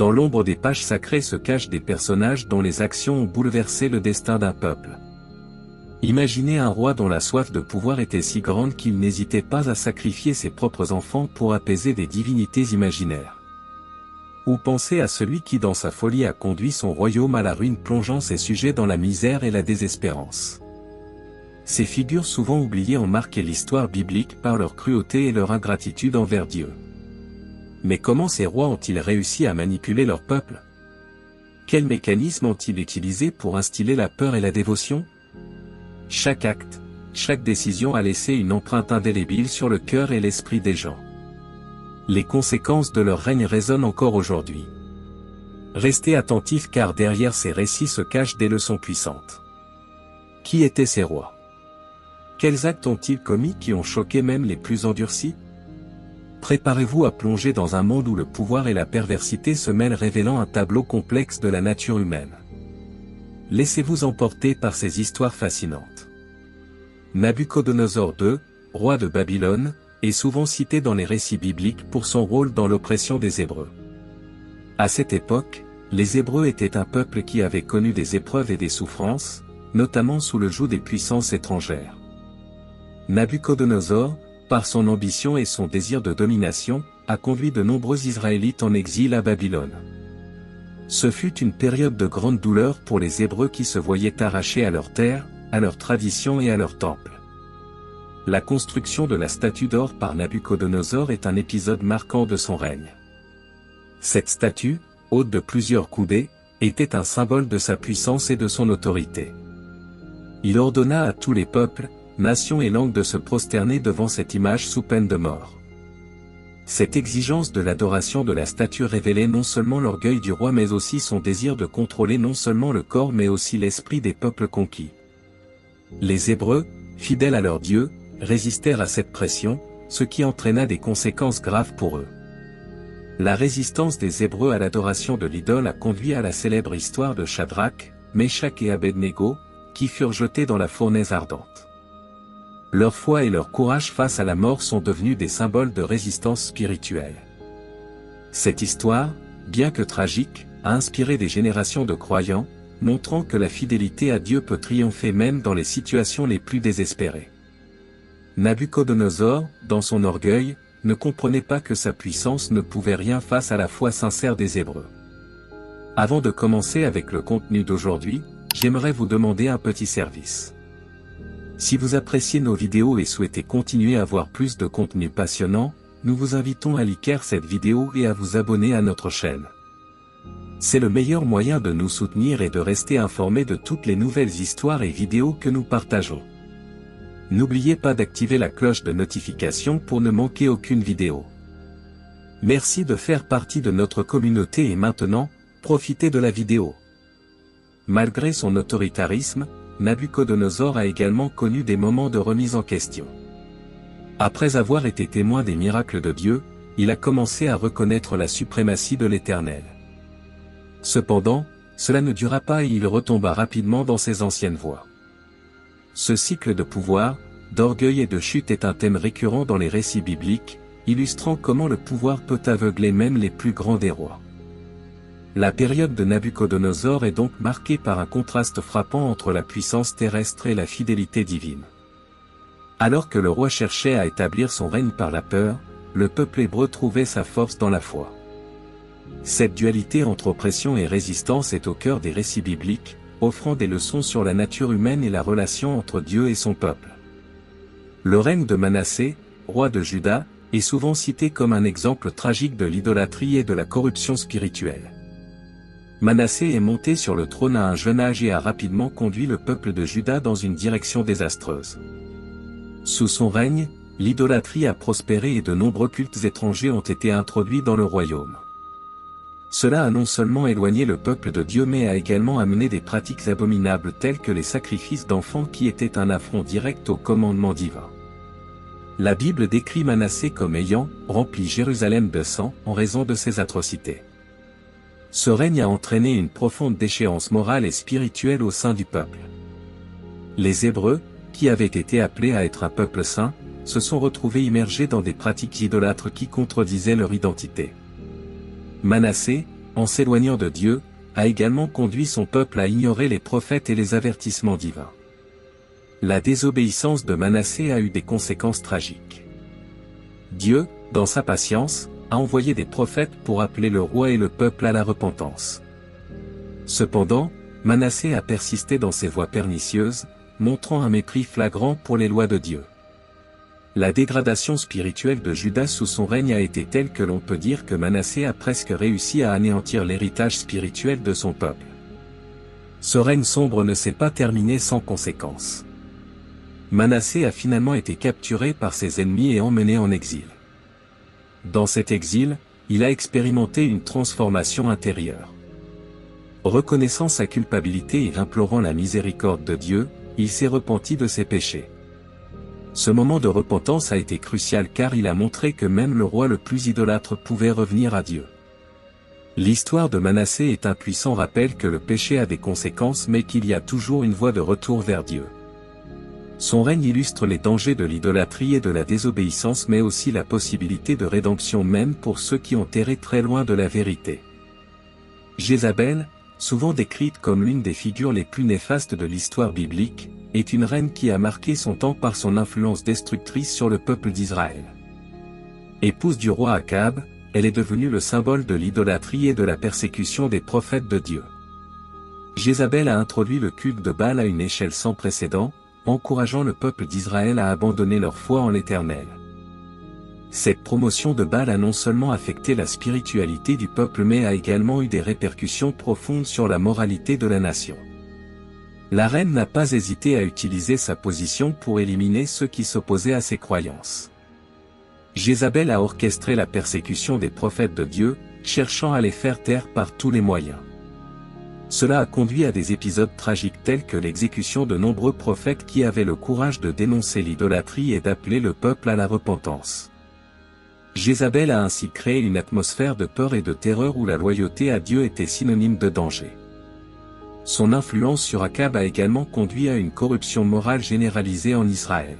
Dans l'ombre des pages sacrées se cachent des personnages dont les actions ont bouleversé le destin d'un peuple. Imaginez un roi dont la soif de pouvoir était si grande qu'il n'hésitait pas à sacrifier ses propres enfants pour apaiser des divinités imaginaires. Ou pensez à celui qui dans sa folie a conduit son royaume à la ruine plongeant ses sujets dans la misère et la désespérance. Ces figures souvent oubliées ont marqué l'histoire biblique par leur cruauté et leur ingratitude envers Dieu. Mais comment ces rois ont-ils réussi à manipuler leur peuple? Quels mécanismes ont-ils utilisés pour instiller la peur et la dévotion? Chaque acte, chaque décision a laissé une empreinte indélébile sur le cœur et l'esprit des gens. Les conséquences de leur règne résonnent encore aujourd'hui. Restez attentifs car derrière ces récits se cachent des leçons puissantes. Qui étaient ces rois? Quels actes ont-ils commis qui ont choqué même les plus endurcis? Préparez-vous à plonger dans un monde où le pouvoir et la perversité se mêlent, révélant un tableau complexe de la nature humaine. Laissez-vous emporter par ces histoires fascinantes. Nabuchodonosor II, roi de Babylone, est souvent cité dans les récits bibliques pour son rôle dans l'oppression des Hébreux. À cette époque, les Hébreux étaient un peuple qui avait connu des épreuves et des souffrances, notamment sous le joug des puissances étrangères. Nabuchodonosor, par son ambition et son désir de domination, a conduit de nombreux Israélites en exil à Babylone. Ce fut une période de grande douleur pour les Hébreux qui se voyaient arrachés à leurs terres, à leurs traditions et à leurs temples. La construction de la statue d'or par Nabuchodonosor est un épisode marquant de son règne. Cette statue, haute de plusieurs coudées, était un symbole de sa puissance et de son autorité. Il ordonna à tous les peuples, nations et langues de se prosterner devant cette image sous peine de mort. Cette exigence de l'adoration de la statue révélait non seulement l'orgueil du roi mais aussi son désir de contrôler non seulement le corps mais aussi l'esprit des peuples conquis. Les Hébreux, fidèles à leur Dieu, résistèrent à cette pression, ce qui entraîna des conséquences graves pour eux. La résistance des Hébreux à l'adoration de l'idole a conduit à la célèbre histoire de Shadrach, Meshach et Abednego, qui furent jetés dans la fournaise ardente. Leur foi et leur courage face à la mort sont devenus des symboles de résistance spirituelle. Cette histoire, bien que tragique, a inspiré des générations de croyants, montrant que la fidélité à Dieu peut triompher même dans les situations les plus désespérées. Nabuchodonosor, dans son orgueil, ne comprenait pas que sa puissance ne pouvait rien face à la foi sincère des Hébreux. Avant de commencer avec le contenu d'aujourd'hui, j'aimerais vous demander un petit service. Si vous appréciez nos vidéos et souhaitez continuer à voir plus de contenu passionnant, nous vous invitons à liker cette vidéo et à vous abonner à notre chaîne. C'est le meilleur moyen de nous soutenir et de rester informé de toutes les nouvelles histoires et vidéos que nous partageons. N'oubliez pas d'activer la cloche de notification pour ne manquer aucune vidéo. Merci de faire partie de notre communauté et maintenant, profitez de la vidéo. Malgré son autoritarisme, Nabuchodonosor a également connu des moments de remise en question. Après avoir été témoin des miracles de Dieu, il a commencé à reconnaître la suprématie de l'Éternel. Cependant, cela ne dura pas et il retomba rapidement dans ses anciennes voies. Ce cycle de pouvoir, d'orgueil et de chute est un thème récurrent dans les récits bibliques, illustrant comment le pouvoir peut aveugler même les plus grands des rois. La période de Nabuchodonosor est donc marquée par un contraste frappant entre la puissance terrestre et la fidélité divine. Alors que le roi cherchait à établir son règne par la peur, le peuple hébreu trouvait sa force dans la foi. Cette dualité entre oppression et résistance est au cœur des récits bibliques, offrant des leçons sur la nature humaine et la relation entre Dieu et son peuple. Le règne de Manassé, roi de Juda, est souvent cité comme un exemple tragique de l'idolâtrie et de la corruption spirituelle. Manassé est monté sur le trône à un jeune âge et a rapidement conduit le peuple de Juda dans une direction désastreuse. Sous son règne, l'idolâtrie a prospéré et de nombreux cultes étrangers ont été introduits dans le royaume. Cela a non seulement éloigné le peuple de Dieu mais a également amené des pratiques abominables telles que les sacrifices d'enfants qui étaient un affront direct au commandement divin. La Bible décrit Manassé comme ayant rempli Jérusalem de sang en raison de ses atrocités. Ce règne a entraîné une profonde déchéance morale et spirituelle au sein du peuple. Les Hébreux, qui avaient été appelés à être un peuple saint, se sont retrouvés immergés dans des pratiques idolâtres qui contredisaient leur identité. Manassé, en s'éloignant de Dieu, a également conduit son peuple à ignorer les prophètes et les avertissements divins. La désobéissance de Manassé a eu des conséquences tragiques. Dieu, dans sa patience, a envoyé des prophètes pour appeler le roi et le peuple à la repentance. Cependant, Manassé a persisté dans ses voies pernicieuses, montrant un mépris flagrant pour les lois de Dieu. La dégradation spirituelle de Juda sous son règne a été telle que l'on peut dire que Manassé a presque réussi à anéantir l'héritage spirituel de son peuple. Ce règne sombre ne s'est pas terminé sans conséquences. Manassé a finalement été capturé par ses ennemis et emmené en exil. Dans cet exil, il a expérimenté une transformation intérieure. Reconnaissant sa culpabilité et implorant la miséricorde de Dieu, il s'est repenti de ses péchés. Ce moment de repentance a été crucial car il a montré que même le roi le plus idolâtre pouvait revenir à Dieu. L'histoire de Manassé est un puissant rappel que le péché a des conséquences mais qu'il y a toujours une voie de retour vers Dieu. Son règne illustre les dangers de l'idolâtrie et de la désobéissance mais aussi la possibilité de rédemption même pour ceux qui ont erré très loin de la vérité. Jézabel, souvent décrite comme l'une des figures les plus néfastes de l'histoire biblique, est une reine qui a marqué son temps par son influence destructrice sur le peuple d'Israël. Épouse du roi Akab, elle est devenue le symbole de l'idolâtrie et de la persécution des prophètes de Dieu. Jézabel a introduit le culte de Baal à une échelle sans précédent, encourageant le peuple d'Israël à abandonner leur foi en l'Éternel. Cette promotion de Baal a non seulement affecté la spiritualité du peuple mais a également eu des répercussions profondes sur la moralité de la nation. La reine n'a pas hésité à utiliser sa position pour éliminer ceux qui s'opposaient à ses croyances. Jézabel a orchestré la persécution des prophètes de Dieu, cherchant à les faire taire par tous les moyens. Cela a conduit à des épisodes tragiques tels que l'exécution de nombreux prophètes qui avaient le courage de dénoncer l'idolâtrie et d'appeler le peuple à la repentance. Jézabel a ainsi créé une atmosphère de peur et de terreur où la loyauté à Dieu était synonyme de danger. Son influence sur Akab a également conduit à une corruption morale généralisée en Israël.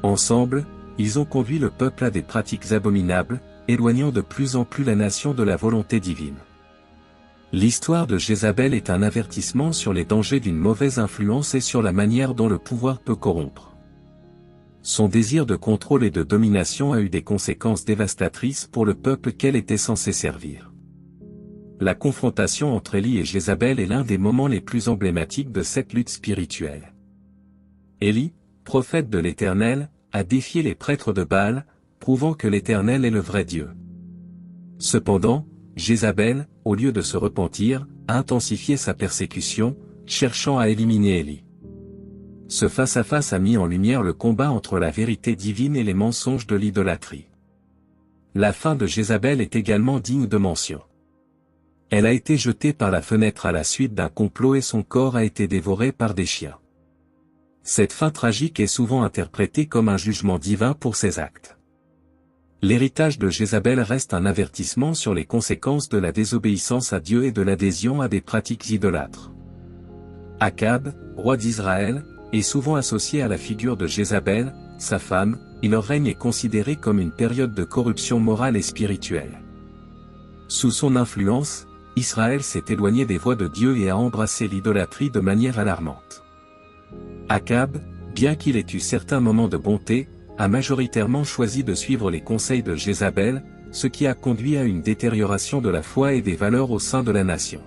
Ensemble, ils ont conduit le peuple à des pratiques abominables, éloignant de plus en plus la nation de la volonté divine. L'histoire de Jézabel est un avertissement sur les dangers d'une mauvaise influence et sur la manière dont le pouvoir peut corrompre. Son désir de contrôle et de domination a eu des conséquences dévastatrices pour le peuple qu'elle était censée servir. La confrontation entre Élie et Jézabel est l'un des moments les plus emblématiques de cette lutte spirituelle. Élie, prophète de l'Éternel, a défié les prêtres de Baal, prouvant que l'Éternel est le vrai Dieu. Cependant, Jézabel, au lieu de se repentir, a intensifié sa persécution, cherchant à éliminer Élie. Ce face-à-face a mis en lumière le combat entre la vérité divine et les mensonges de l'idolâtrie. La fin de Jézabel est également digne de mention. Elle a été jetée par la fenêtre à la suite d'un complot et son corps a été dévoré par des chiens. Cette fin tragique est souvent interprétée comme un jugement divin pour ses actes. L'héritage de Jézabel reste un avertissement sur les conséquences de la désobéissance à Dieu et de l'adhésion à des pratiques idolâtres. Akab, roi d'Israël, est souvent associé à la figure de Jézabel, sa femme, et leur règne est considéré comme une période de corruption morale et spirituelle. Sous son influence, Israël s'est éloigné des voies de Dieu et a embrassé l'idolâtrie de manière alarmante. Akab, bien qu'il ait eu certains moments de bonté, a majoritairement choisi de suivre les conseils de Jézabel, ce qui a conduit à une détérioration de la foi et des valeurs au sein de la nation.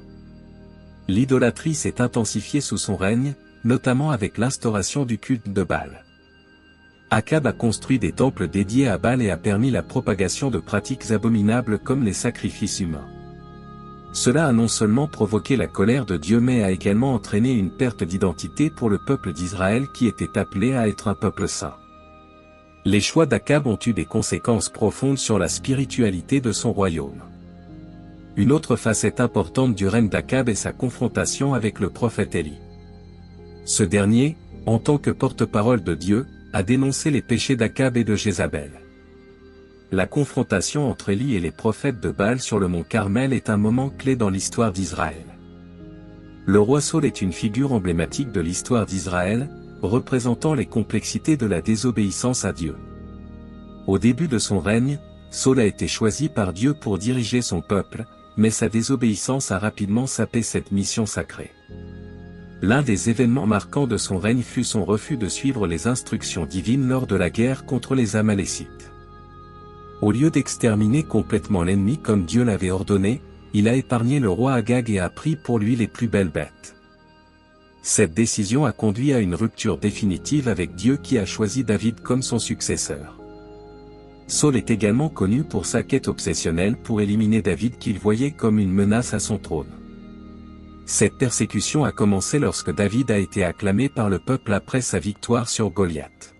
L'idolâtrie s'est intensifiée sous son règne, notamment avec l'instauration du culte de Baal. Akab a construit des temples dédiés à Baal et a permis la propagation de pratiques abominables comme les sacrifices humains. Cela a non seulement provoqué la colère de Dieu mais a également entraîné une perte d'identité pour le peuple d'Israël qui était appelé à être un peuple saint. Les choix d'Akab ont eu des conséquences profondes sur la spiritualité de son royaume. Une autre facette importante du règne d'Akab est sa confrontation avec le prophète Élie. Ce dernier, en tant que porte-parole de Dieu, a dénoncé les péchés d'Akab et de Jézabel. La confrontation entre Élie et les prophètes de Baal sur le mont Carmel est un moment clé dans l'histoire d'Israël. Le roi Saül est une figure emblématique de l'histoire d'Israël, représentant les complexités de la désobéissance à Dieu. Au début de son règne, Saül a été choisi par Dieu pour diriger son peuple, mais sa désobéissance a rapidement sapé cette mission sacrée. L'un des événements marquants de son règne fut son refus de suivre les instructions divines lors de la guerre contre les Amalécites. Au lieu d'exterminer complètement l'ennemi comme Dieu l'avait ordonné, il a épargné le roi Agag et a pris pour lui les plus belles bêtes. Cette décision a conduit à une rupture définitive avec Dieu qui a choisi David comme son successeur. Saul est également connu pour sa quête obsessionnelle pour éliminer David qu'il voyait comme une menace à son trône. Cette persécution a commencé lorsque David a été acclamé par le peuple après sa victoire sur Goliath.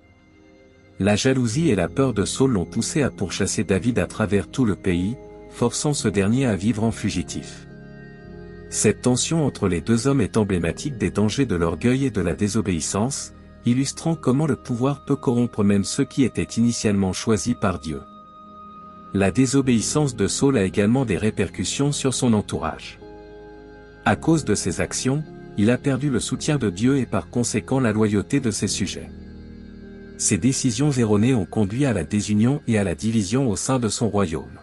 La jalousie et la peur de Saul l'ont poussé à pourchasser David à travers tout le pays, forçant ce dernier à vivre en fugitif. Cette tension entre les deux hommes est emblématique des dangers de l'orgueil et de la désobéissance, illustrant comment le pouvoir peut corrompre même ceux qui étaient initialement choisis par Dieu. La désobéissance de Saul a également des répercussions sur son entourage. À cause de ses actions, il a perdu le soutien de Dieu et par conséquent la loyauté de ses sujets. Ces décisions erronées ont conduit à la désunion et à la division au sein de son royaume.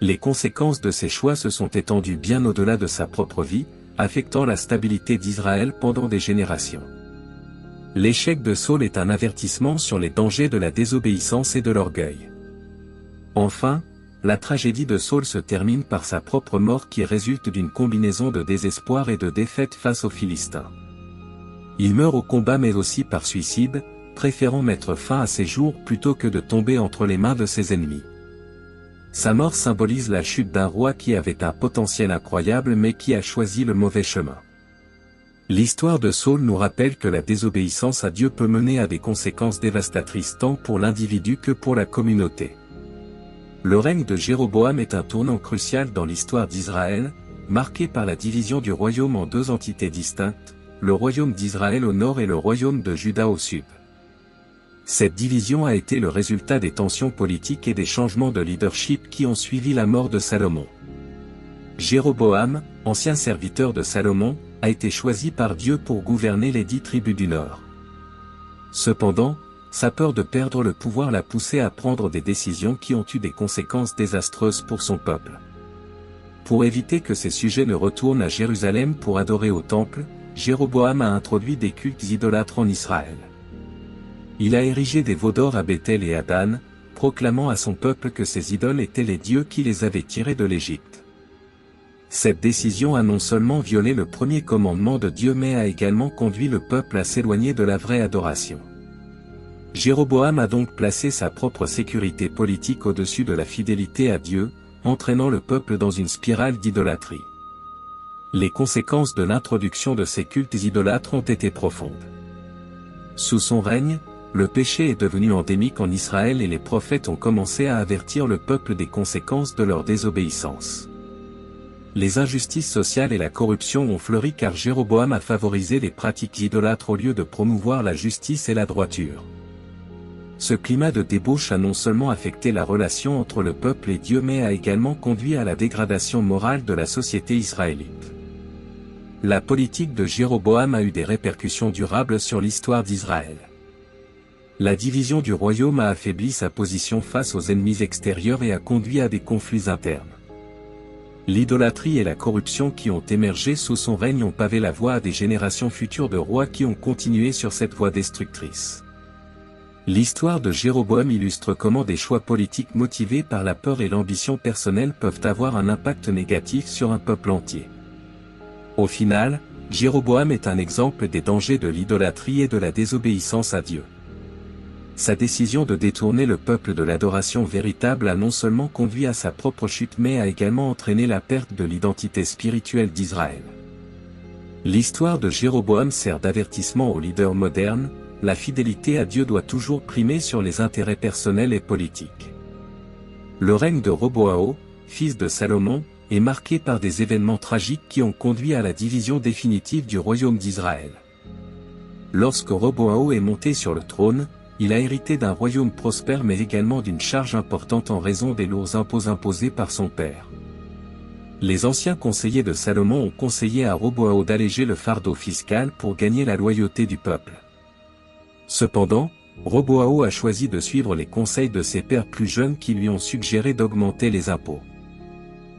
Les conséquences de ces choix se sont étendues bien au-delà de sa propre vie, affectant la stabilité d'Israël pendant des générations. L'échec de Saul est un avertissement sur les dangers de la désobéissance et de l'orgueil. Enfin, la tragédie de Saul se termine par sa propre mort qui résulte d'une combinaison de désespoir et de défaite face aux Philistins. Il meurt au combat mais aussi par suicide, préférant mettre fin à ses jours plutôt que de tomber entre les mains de ses ennemis. Sa mort symbolise la chute d'un roi qui avait un potentiel incroyable mais qui a choisi le mauvais chemin. L'histoire de Saul nous rappelle que la désobéissance à Dieu peut mener à des conséquences dévastatrices tant pour l'individu que pour la communauté. Le règne de Jéroboam est un tournant crucial dans l'histoire d'Israël, marqué par la division du royaume en deux entités distinctes, le royaume d'Israël au nord et le royaume de Juda au sud. Cette division a été le résultat des tensions politiques et des changements de leadership qui ont suivi la mort de Salomon. Jéroboam, ancien serviteur de Salomon, a été choisi par Dieu pour gouverner les 10 tribus du Nord. Cependant, sa peur de perdre le pouvoir l'a poussé à prendre des décisions qui ont eu des conséquences désastreuses pour son peuple. Pour éviter que ses sujets ne retournent à Jérusalem pour adorer au temple, Jéroboam a introduit des cultes idolâtres en Israël. Il a érigé des veaux d'or à Béthel et à Dan, proclamant à son peuple que ces idoles étaient les dieux qui les avaient tirés de l'Égypte. Cette décision a non seulement violé le premier commandement de Dieu mais a également conduit le peuple à s'éloigner de la vraie adoration. Jéroboam a donc placé sa propre sécurité politique au-dessus de la fidélité à Dieu, entraînant le peuple dans une spirale d'idolâtrie. Les conséquences de l'introduction de ces cultes idolâtres ont été profondes. Sous son règne, le péché est devenu endémique en Israël et les prophètes ont commencé à avertir le peuple des conséquences de leur désobéissance. Les injustices sociales et la corruption ont fleuri car Jéroboam a favorisé les pratiques idolâtres au lieu de promouvoir la justice et la droiture. Ce climat de débauche a non seulement affecté la relation entre le peuple et Dieu mais a également conduit à la dégradation morale de la société israélite. La politique de Jéroboam a eu des répercussions durables sur l'histoire d'Israël. La division du royaume a affaibli sa position face aux ennemis extérieurs et a conduit à des conflits internes. L'idolâtrie et la corruption qui ont émergé sous son règne ont pavé la voie à des générations futures de rois qui ont continué sur cette voie destructrice. L'histoire de Jéroboam illustre comment des choix politiques motivés par la peur et l'ambition personnelle peuvent avoir un impact négatif sur un peuple entier. Au final, Jéroboam est un exemple des dangers de l'idolâtrie et de la désobéissance à Dieu. Sa décision de détourner le peuple de l'adoration véritable a non seulement conduit à sa propre chute mais a également entraîné la perte de l'identité spirituelle d'Israël. L'histoire de Jéroboam sert d'avertissement aux leaders modernes, la fidélité à Dieu doit toujours primer sur les intérêts personnels et politiques. Le règne de Roboao, fils de Salomon, est marqué par des événements tragiques qui ont conduit à la division définitive du royaume d'Israël. Lorsque Roboao est monté sur le trône, il a hérité d'un royaume prospère mais également d'une charge importante en raison des lourds impôts imposés par son père. Les anciens conseillers de Salomon ont conseillé à Roboao d'alléger le fardeau fiscal pour gagner la loyauté du peuple. Cependant, Roboao a choisi de suivre les conseils de ses pairs plus jeunes qui lui ont suggéré d'augmenter les impôts.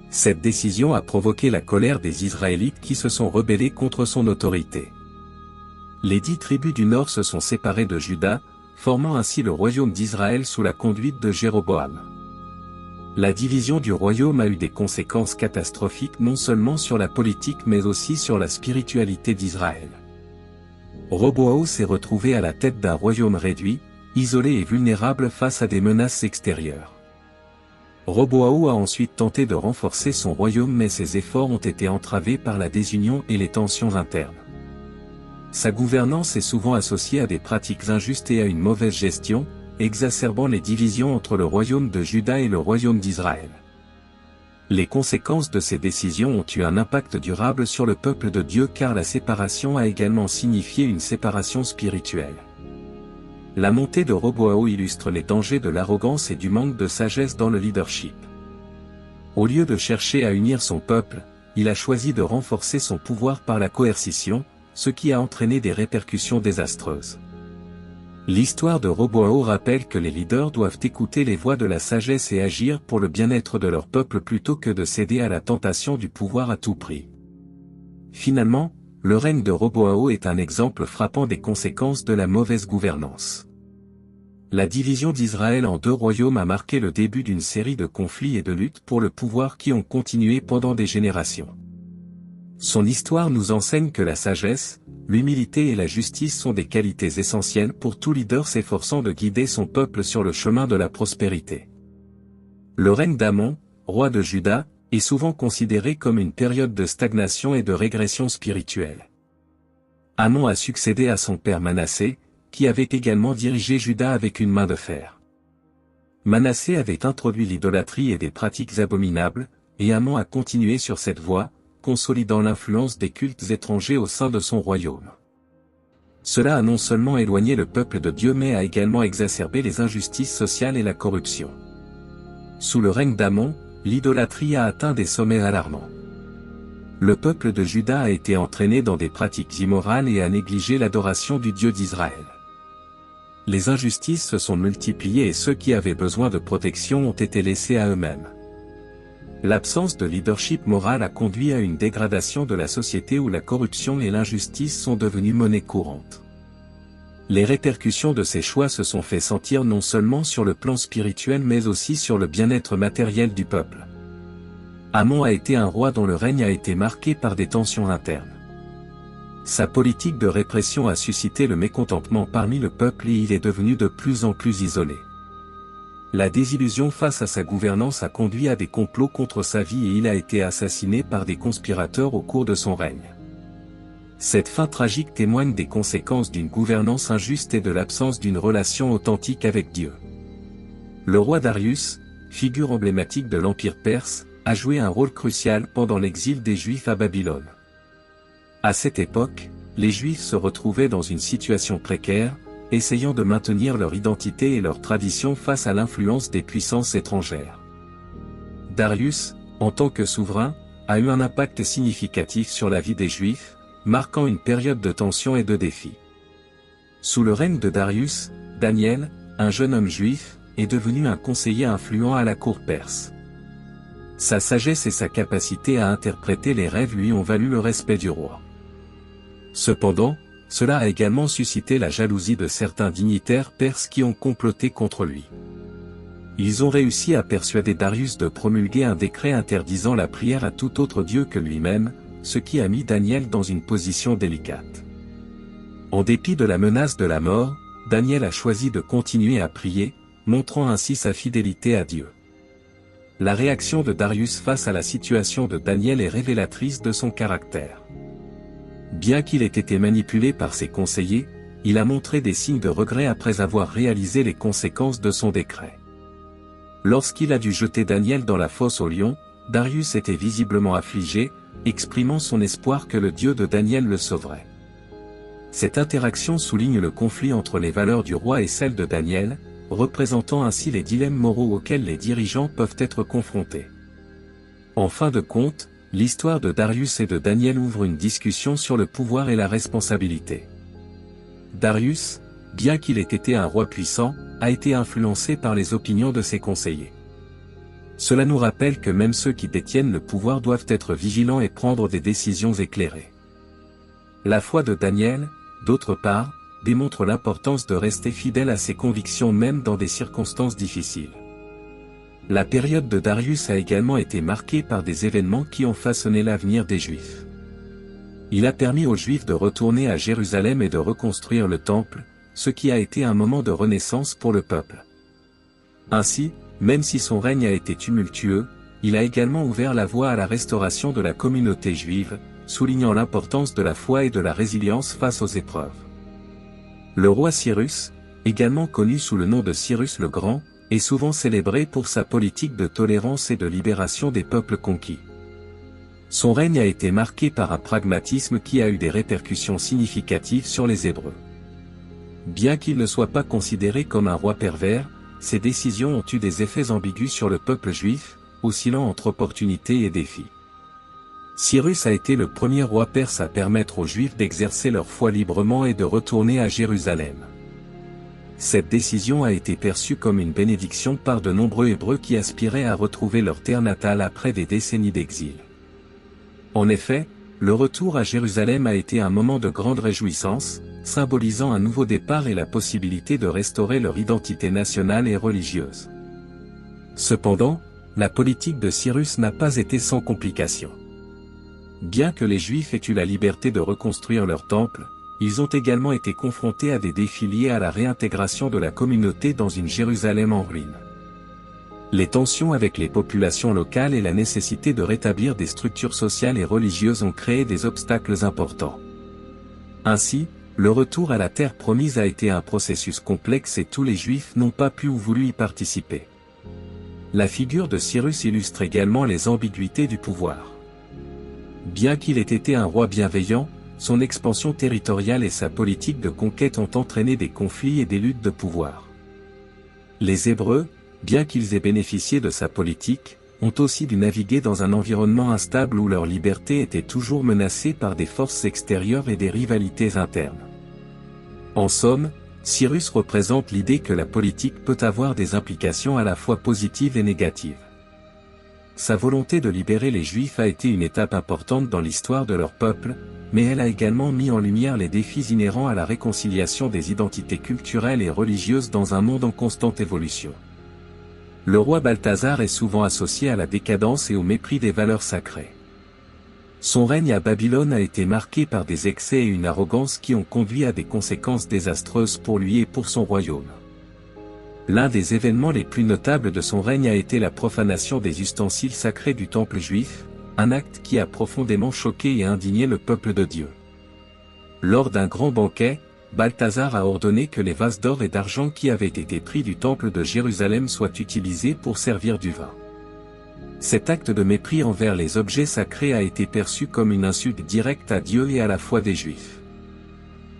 Cette décision a provoqué la colère des Israélites qui se sont rebellés contre son autorité. Les 10 tribus du nord se sont séparées de Juda, formant ainsi le royaume d'Israël sous la conduite de Jéroboam. La division du royaume a eu des conséquences catastrophiques non seulement sur la politique mais aussi sur la spiritualité d'Israël. Roboao s'est retrouvé à la tête d'un royaume réduit, isolé et vulnérable face à des menaces extérieures. Roboao a ensuite tenté de renforcer son royaume mais ses efforts ont été entravés par la désunion et les tensions internes. Sa gouvernance est souvent associée à des pratiques injustes et à une mauvaise gestion, exacerbant les divisions entre le royaume de Juda et le royaume d'Israël. Les conséquences de ces décisions ont eu un impact durable sur le peuple de Dieu car la séparation a également signifié une séparation spirituelle. La montée de Roboao illustre les dangers de l'arrogance et du manque de sagesse dans le leadership. Au lieu de chercher à unir son peuple, il a choisi de renforcer son pouvoir par la coercition, ce qui a entraîné des répercussions désastreuses. L'histoire de Roboao rappelle que les leaders doivent écouter les voix de la sagesse et agir pour le bien-être de leur peuple plutôt que de céder à la tentation du pouvoir à tout prix. Finalement, le règne de Roboao est un exemple frappant des conséquences de la mauvaise gouvernance. La division d'Israël en 2 royaumes a marqué le début d'une série de conflits et de luttes pour le pouvoir qui ont continué pendant des générations. Son histoire nous enseigne que la sagesse, l'humilité et la justice sont des qualités essentielles pour tout leader s'efforçant de guider son peuple sur le chemin de la prospérité. Le règne d'Amon, roi de Juda, est souvent considéré comme une période de stagnation et de régression spirituelle. Amon a succédé à son père Manassé, qui avait également dirigé Juda avec une main de fer. Manassé avait introduit l'idolâtrie et des pratiques abominables, et Amon a continué sur cette voie, consolidant l'influence des cultes étrangers au sein de son royaume. Cela a non seulement éloigné le peuple de Dieu mais a également exacerbé les injustices sociales et la corruption. Sous le règne d'Amon, l'idolâtrie a atteint des sommets alarmants. Le peuple de Juda a été entraîné dans des pratiques immorales et a négligé l'adoration du Dieu d'Israël. Les injustices se sont multipliées et ceux qui avaient besoin de protection ont été laissés à eux-mêmes. L'absence de leadership moral a conduit à une dégradation de la société où la corruption et l'injustice sont devenues monnaie courante. Les répercussions de ces choix se sont fait sentir non seulement sur le plan spirituel mais aussi sur le bien-être matériel du peuple. Amon a été un roi dont le règne a été marqué par des tensions internes. Sa politique de répression a suscité le mécontentement parmi le peuple et il est devenu de plus en plus isolé. La désillusion face à sa gouvernance a conduit à des complots contre sa vie et il a été assassiné par des conspirateurs au cours de son règne. Cette fin tragique témoigne des conséquences d'une gouvernance injuste et de l'absence d'une relation authentique avec Dieu. Le roi Darius, figure emblématique de l'Empire perse, a joué un rôle crucial pendant l'exil des Juifs à Babylone. À cette époque, les Juifs se retrouvaient dans une situation précaire, essayant de maintenir leur identité et leur tradition face à l'influence des puissances étrangères. Darius, en tant que souverain, a eu un impact significatif sur la vie des Juifs, marquant une période de tension et de défis. Sous le règne de Darius, Daniel, un jeune homme juif, est devenu un conseiller influent à la cour perse. Sa sagesse et sa capacité à interpréter les rêves lui ont valu le respect du roi. Cependant, cela a également suscité la jalousie de certains dignitaires perses qui ont comploté contre lui. Ils ont réussi à persuader Darius de promulguer un décret interdisant la prière à tout autre dieu que lui-même, ce qui a mis Daniel dans une position délicate. En dépit de la menace de la mort, Daniel a choisi de continuer à prier, montrant ainsi sa fidélité à Dieu. La réaction de Darius face à la situation de Daniel est révélatrice de son caractère. Bien qu'il ait été manipulé par ses conseillers, il a montré des signes de regret après avoir réalisé les conséquences de son décret. Lorsqu'il a dû jeter Daniel dans la fosse aux lions, Darius était visiblement affligé, exprimant son espoir que le Dieu de Daniel le sauverait. Cette interaction souligne le conflit entre les valeurs du roi et celles de Daniel, représentant ainsi les dilemmes moraux auxquels les dirigeants peuvent être confrontés. En fin de compte, l'histoire de Darius et de Daniel ouvre une discussion sur le pouvoir et la responsabilité. Darius, bien qu'il ait été un roi puissant, a été influencé par les opinions de ses conseillers. Cela nous rappelle que même ceux qui détiennent le pouvoir doivent être vigilants et prendre des décisions éclairées. La foi de Daniel, d'autre part, démontre l'importance de rester fidèle à ses convictions même dans des circonstances difficiles. La période de Darius a également été marquée par des événements qui ont façonné l'avenir des Juifs. Il a permis aux Juifs de retourner à Jérusalem et de reconstruire le Temple, ce qui a été un moment de renaissance pour le peuple. Ainsi, même si son règne a été tumultueux, il a également ouvert la voie à la restauration de la communauté juive, soulignant l'importance de la foi et de la résilience face aux épreuves. Le roi Cyrus, également connu sous le nom de Cyrus le Grand, est souvent célébré pour sa politique de tolérance et de libération des peuples conquis. Son règne a été marqué par un pragmatisme qui a eu des répercussions significatives sur les Hébreux. Bien qu'il ne soit pas considéré comme un roi pervers, ses décisions ont eu des effets ambigus sur le peuple juif, oscillant entre opportunités et défis. Cyrus a été le premier roi perse à permettre aux Juifs d'exercer leur foi librement et de retourner à Jérusalem. Cette décision a été perçue comme une bénédiction par de nombreux Hébreux qui aspiraient à retrouver leur terre natale après des décennies d'exil. En effet, le retour à Jérusalem a été un moment de grande réjouissance, symbolisant un nouveau départ et la possibilité de restaurer leur identité nationale et religieuse. Cependant, la politique de Cyrus n'a pas été sans complications. Bien que les Juifs aient eu la liberté de reconstruire leur temple, ils ont également été confrontés à des défis liés à la réintégration de la communauté dans une Jérusalem en ruine. Les tensions avec les populations locales et la nécessité de rétablir des structures sociales et religieuses ont créé des obstacles importants. Ainsi, le retour à la terre promise a été un processus complexe et tous les Juifs n'ont pas pu ou voulu y participer. La figure de Cyrus illustre également les ambiguïtés du pouvoir. Bien qu'il ait été un roi bienveillant, son expansion territoriale et sa politique de conquête ont entraîné des conflits et des luttes de pouvoir. Les Hébreux, bien qu'ils aient bénéficié de sa politique, ont aussi dû naviguer dans un environnement instable où leur liberté était toujours menacée par des forces extérieures et des rivalités internes. En somme, Cyrus représente l'idée que la politique peut avoir des implications à la fois positives et négatives. Sa volonté de libérer les Juifs a été une étape importante dans l'histoire de leur peuple, mais elle a également mis en lumière les défis inhérents à la réconciliation des identités culturelles et religieuses dans un monde en constante évolution. Le roi Balthazar est souvent associé à la décadence et au mépris des valeurs sacrées. Son règne à Babylone a été marqué par des excès et une arrogance qui ont conduit à des conséquences désastreuses pour lui et pour son royaume. L'un des événements les plus notables de son règne a été la profanation des ustensiles sacrés du temple juif, un acte qui a profondément choqué et indigné le peuple de Dieu. Lors d'un grand banquet, Balthazar a ordonné que les vases d'or et d'argent qui avaient été pris du temple de Jérusalem soient utilisés pour servir du vin. Cet acte de mépris envers les objets sacrés a été perçu comme une insulte directe à Dieu et à la foi des Juifs.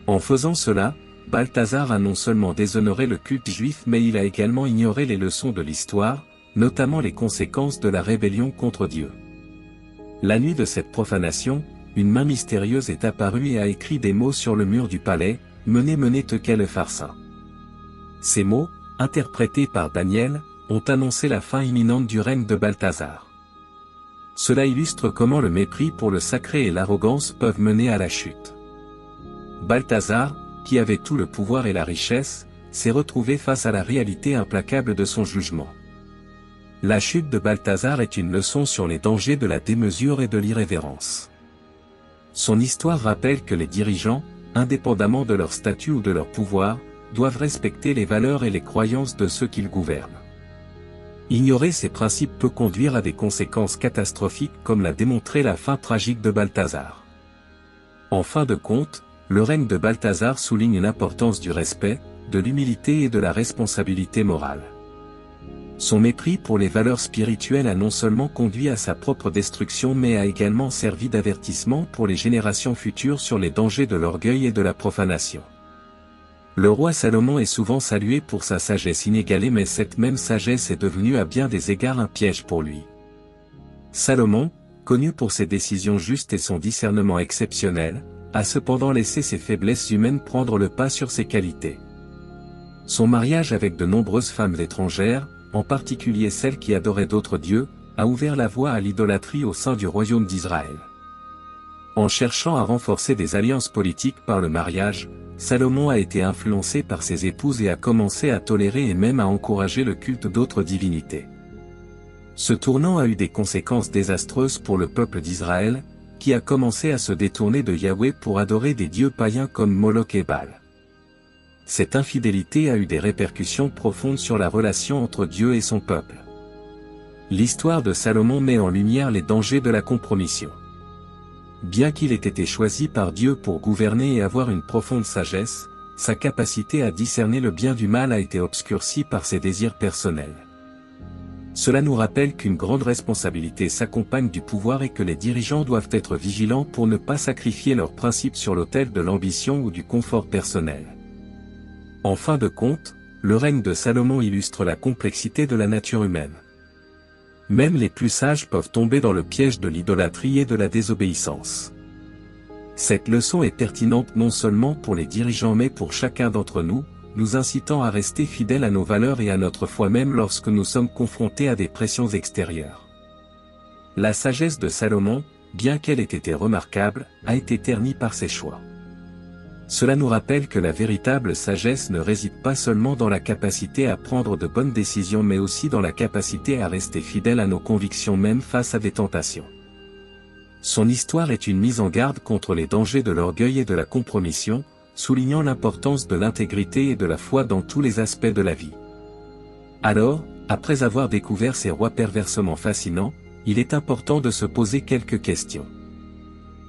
En faisant cela, Balthazar a non seulement déshonoré le culte juif mais il a également ignoré les leçons de l'histoire, notamment les conséquences de la rébellion contre Dieu. La nuit de cette profanation, une main mystérieuse est apparue et a écrit des mots sur le mur du palais, « Menez, menez tekel farsa ». Ces mots, interprétés par Daniel, ont annoncé la fin imminente du règne de Balthazar. Cela illustre comment le mépris pour le sacré et l'arrogance peuvent mener à la chute. Balthazar, qui avait tout le pouvoir et la richesse, s'est retrouvé face à la réalité implacable de son jugement. La chute de Balthazar est une leçon sur les dangers de la démesure et de l'irrévérence. Son histoire rappelle que les dirigeants, indépendamment de leur statut ou de leur pouvoir, doivent respecter les valeurs et les croyances de ceux qu'ils gouvernent. Ignorer ces principes peut conduire à des conséquences catastrophiques comme l'a démontré la fin tragique de Balthazar. En fin de compte, le règne de Balthazar souligne l'importance du respect, de l'humilité et de la responsabilité morale. Son mépris pour les valeurs spirituelles a non seulement conduit à sa propre destruction mais a également servi d'avertissement pour les générations futures sur les dangers de l'orgueil et de la profanation. Le roi Salomon est souvent salué pour sa sagesse inégalée mais cette même sagesse est devenue à bien des égards un piège pour lui. Salomon, connu pour ses décisions justes et son discernement exceptionnel, a cependant laissé ses faiblesses humaines prendre le pas sur ses qualités. Son mariage avec de nombreuses femmes étrangères, en particulier celles qui adoraient d'autres dieux, a ouvert la voie à l'idolâtrie au sein du royaume d'Israël. En cherchant à renforcer des alliances politiques par le mariage, Salomon a été influencé par ses épouses et a commencé à tolérer et même à encourager le culte d'autres divinités. Ce tournant a eu des conséquences désastreuses pour le peuple d'Israël, qui a commencé à se détourner de Yahweh pour adorer des dieux païens comme Moloch et Baal. Cette infidélité a eu des répercussions profondes sur la relation entre Dieu et son peuple. L'histoire de Salomon met en lumière les dangers de la compromission. Bien qu'il ait été choisi par Dieu pour gouverner et avoir une profonde sagesse, sa capacité à discerner le bien du mal a été obscurcie par ses désirs personnels. Cela nous rappelle qu'une grande responsabilité s'accompagne du pouvoir et que les dirigeants doivent être vigilants pour ne pas sacrifier leurs principes sur l'autel de l'ambition ou du confort personnel. En fin de compte, le règne de Salomon illustre la complexité de la nature humaine. Même les plus sages peuvent tomber dans le piège de l'idolâtrie et de la désobéissance. Cette leçon est pertinente non seulement pour les dirigeants mais pour chacun d'entre nous, nous incitant à rester fidèles à nos valeurs et à notre foi même lorsque nous sommes confrontés à des pressions extérieures. La sagesse de Salomon, bien qu'elle ait été remarquable, a été ternie par ses choix. Cela nous rappelle que la véritable sagesse ne réside pas seulement dans la capacité à prendre de bonnes décisions mais aussi dans la capacité à rester fidèle à nos convictions même face à des tentations. Son histoire est une mise en garde contre les dangers de l'orgueil et de la compromission, soulignant l'importance de l'intégrité et de la foi dans tous les aspects de la vie. Alors, après avoir découvert ces rois perversement fascinants, il est important de se poser quelques questions.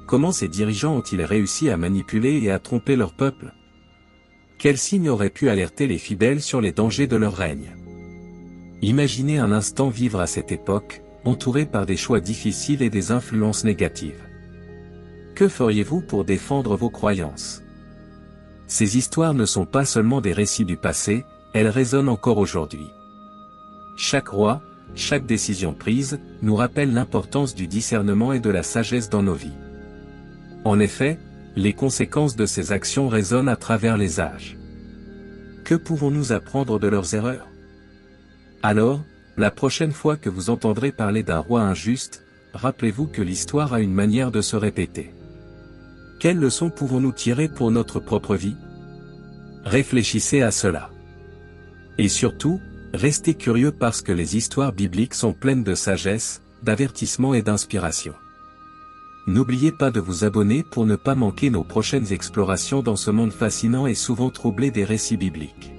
Comment ces dirigeants ont-ils réussi à manipuler et à tromper leur peuple? Quels signes auraient pu alerter les fidèles sur les dangers de leur règne? Imaginez un instant vivre à cette époque, entouré par des choix difficiles et des influences négatives. Que feriez-vous pour défendre vos croyances? Ces histoires ne sont pas seulement des récits du passé, elles résonnent encore aujourd'hui. Chaque roi, chaque décision prise, nous rappelle l'importance du discernement et de la sagesse dans nos vies. En effet, les conséquences de ces actions résonnent à travers les âges. Que pouvons-nous apprendre de leurs erreurs? Alors, la prochaine fois que vous entendrez parler d'un roi injuste, rappelez-vous que l'histoire a une manière de se répéter. Quelles leçons pouvons-nous tirer pour notre propre vie? Réfléchissez à cela. Et surtout, restez curieux parce que les histoires bibliques sont pleines de sagesse, d'avertissement et d'inspiration. N'oubliez pas de vous abonner pour ne pas manquer nos prochaines explorations dans ce monde fascinant et souvent troublé des récits bibliques.